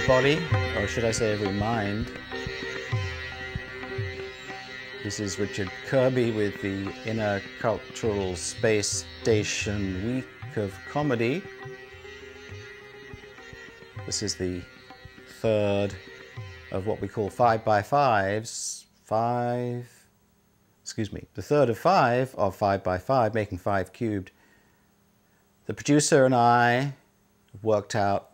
body, or should I say every mind. This is Richard Kirby with the Intercultural Space Station Week of Comedy. This is the third of what we call 5x5s. The third of 5 of 5x5, making 5 cubed. The producer and I worked out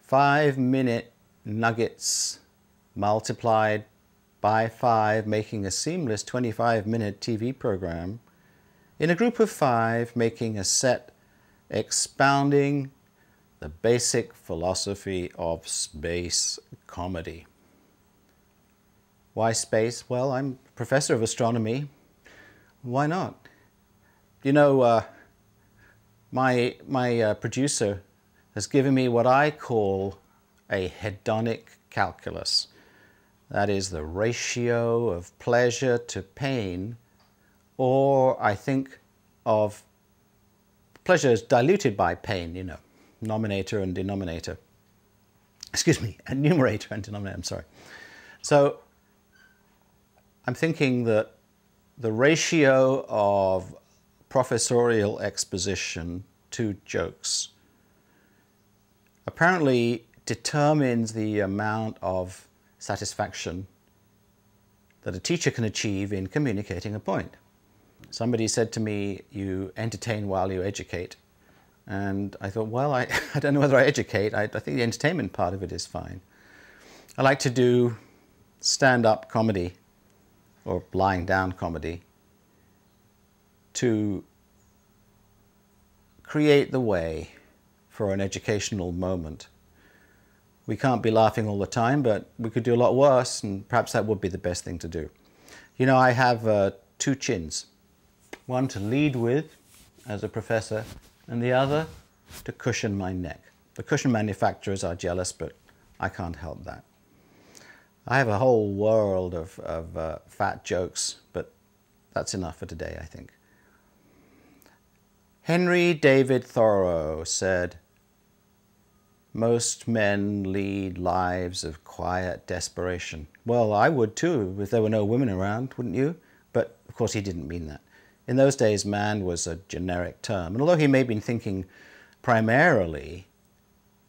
5-minute nuggets multiplied by 5, making a seamless 25-minute TV program in a group of 5, making a set expounding the basic philosophy of space comedy. Why space? Well, I'm a professor of astronomy. Why not? You know, my producer has given me what I call a hedonic calculus. That is the ratio of pleasure to pain, or I think of pleasure as diluted by pain, you know, numerator and denominator. Excuse me, and numerator and denominator, I'm sorry. So I'm thinking that the ratio of professorial exposition to jokes apparently determines the amount of satisfaction that a teacher can achieve in communicating a point. Somebody said to me, you entertain while you educate. And I thought, well, I don't know whether I educate. I think the entertainment part of it is fine. I like to do stand-up comedy or lying down comedy to create the way for an educational moment. We can't be laughing all the time, but we could do a lot worse, and perhaps that would be the best thing to do. You know, I have 2 chins. One to lead with as a professor, and the other to cushion my neck. The cushion manufacturers are jealous, but I can't help that. I have a whole world of fat jokes, but that's enough for today, I think. Henry David Thoreau said, "Most men lead lives of quiet desperation." Well, I would too if there were no women around, wouldn't you? But of course he didn't mean that. In those days, man was a generic term. And although he may have been thinking primarily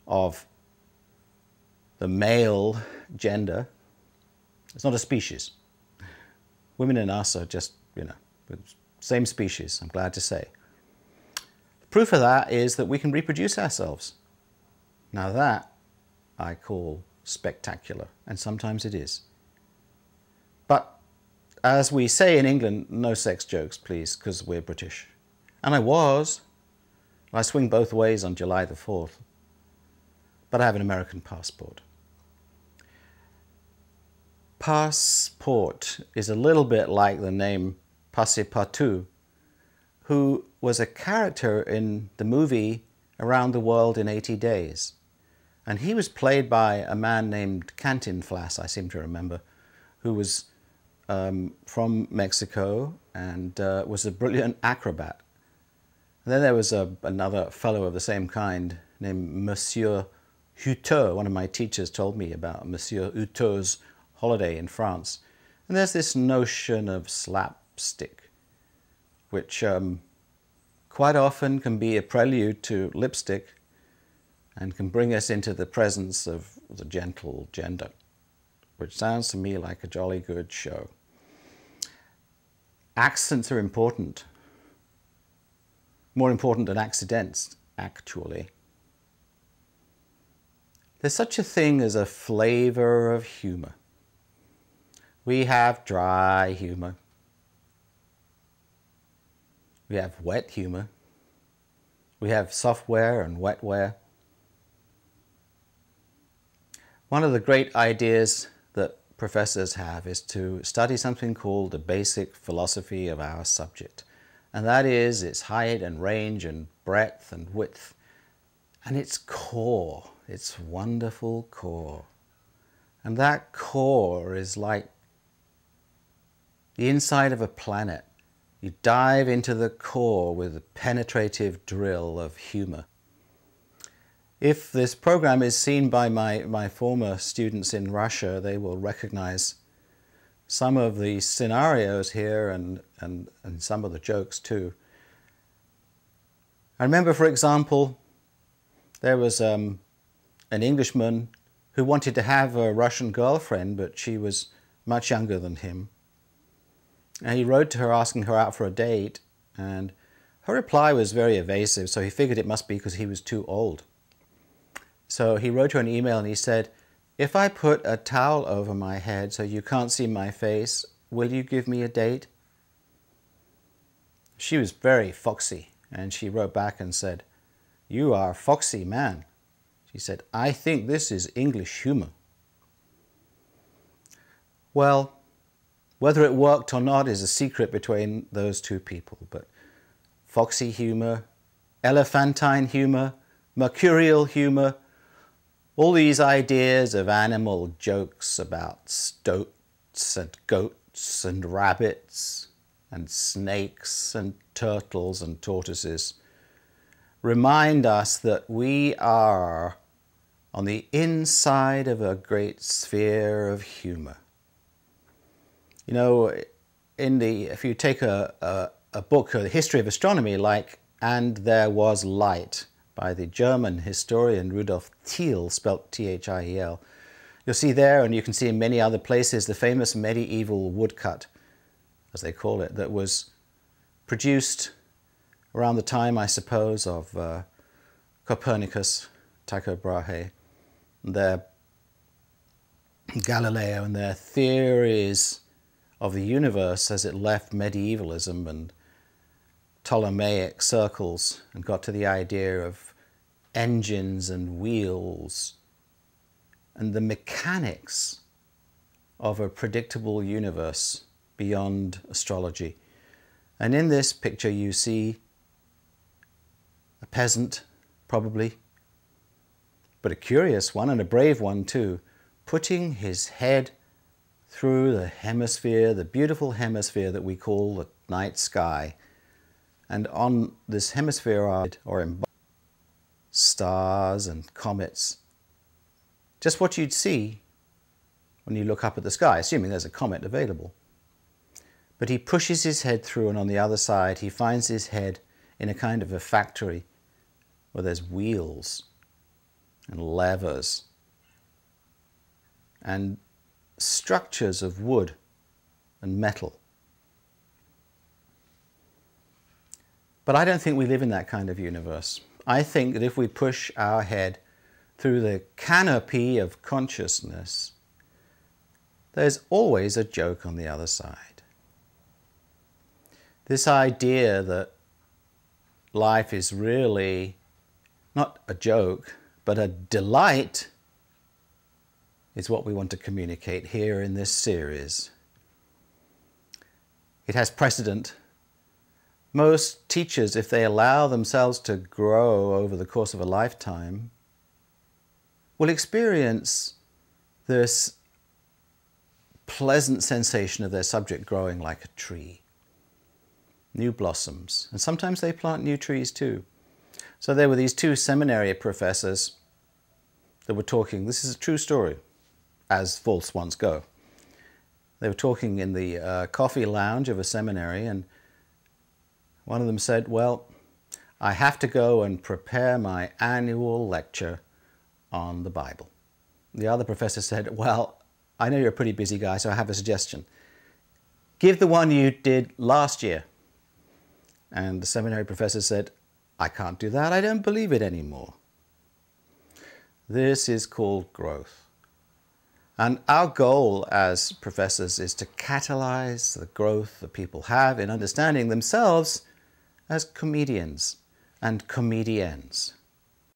of the male gender, it's not a species. Women and us are just, you know, same species, I'm glad to say. Proof of that is that we can reproduce ourselves. Now that I call spectacular, and sometimes it is. But as we say in England, no sex jokes, please, because we're British. And I swing both ways on July the 4th, but I have an American passport. Passport is a little bit like the name Passepartout, who was a character in the movie Around the World in 80 Days. And he was played by a man named Cantinflas, I seem to remember, who was from Mexico and was a brilliant acrobat. And then there was another fellow of the same kind named Monsieur Huteux. One of my teachers told me about Monsieur Huteux's holiday in France. And there's this notion of slapstick, which quite often can be a prelude to lipstick and can bring us into the presence of the gentle gender, which sounds to me like a jolly good show. Accents are important. More important than accidents, actually. There's such a thing as a flavor of humor. We have dry humor. We have wet humor. We have software and wetware. One of the great ideas that professors have is to study something called the basic philosophy of our subject. And that is its height and range and breadth and width. And its core, its wonderful core. And that core is like the inside of a planet. You dive into the core with a penetrative drill of humor. If this program is seen by my former students in Russia, they will recognize some of the scenarios here and some of the jokes too. I remember, for example, there was an Englishman who wanted to have a Russian girlfriend, but she was much younger than him. And he wrote to her asking her out for a date, and her reply was very evasive, so he figured it must be because he was too old. So he wrote her an email and he said, "If I put a towel over my head so you can't see my face, will you give me a date?" She was very foxy, and she wrote back and said, "You are a foxy man." She said, "I think this is English humor." Well, whether it worked or not is a secret between those two people, but foxy humor, elephantine humor, mercurial humor, all these ideas of animal jokes about stoats and goats and rabbits and snakes and turtles and tortoises remind us that we are on the inside of a great sphere of humor. You know, if you take a book, The History of Astronomy, like And There Was Light by the German historian Rudolf Thiel, spelt T-H-I-E-L, you'll see there, and you can see in many other places, the famous medieval woodcut, as they call it, that was produced around the time, I suppose, of Copernicus, Tycho Brahe, their Galileo and their theories of the universe as it left medievalism and Ptolemaic circles and got to the idea of engines and wheels and the mechanics of a predictable universe beyond astrology. And in this picture you see a peasant, probably, but a curious one and a brave one too, putting his head through the hemisphere, the beautiful hemisphere that we call the night sky. And on this hemisphere are stars and comets. Just what you'd see when you look up at the sky, assuming there's a comet available. But he pushes his head through, and on the other side he finds his head in a kind of a factory where there's wheels and levers and structures of wood and metal. But I don't think we live in that kind of universe. I think that if we push our head through the canopy of consciousness, there's always a joke on the other side. This idea that life is really not a joke, but a delight is what we want to communicate here in this series. It has precedent. Most teachers, if they allow themselves to grow over the course of a lifetime, will experience this pleasant sensation of their subject growing like a tree. New blossoms. And sometimes they plant new trees too. So there were these two seminary professors that were talking. This is a true story, as false ones go. They were talking in the coffee lounge of a seminary, and one of them said, "Well, I have to go and prepare my annual lecture on the Bible." The other professor said, "Well, I know you're a pretty busy guy, so I have a suggestion. Give the one you did last year." And the seminary professor said, "I can't do that. I don't believe it anymore." This is called growth. And our goal as professors is to catalyze the growth that people have in understanding themselves as comedians and comediennes.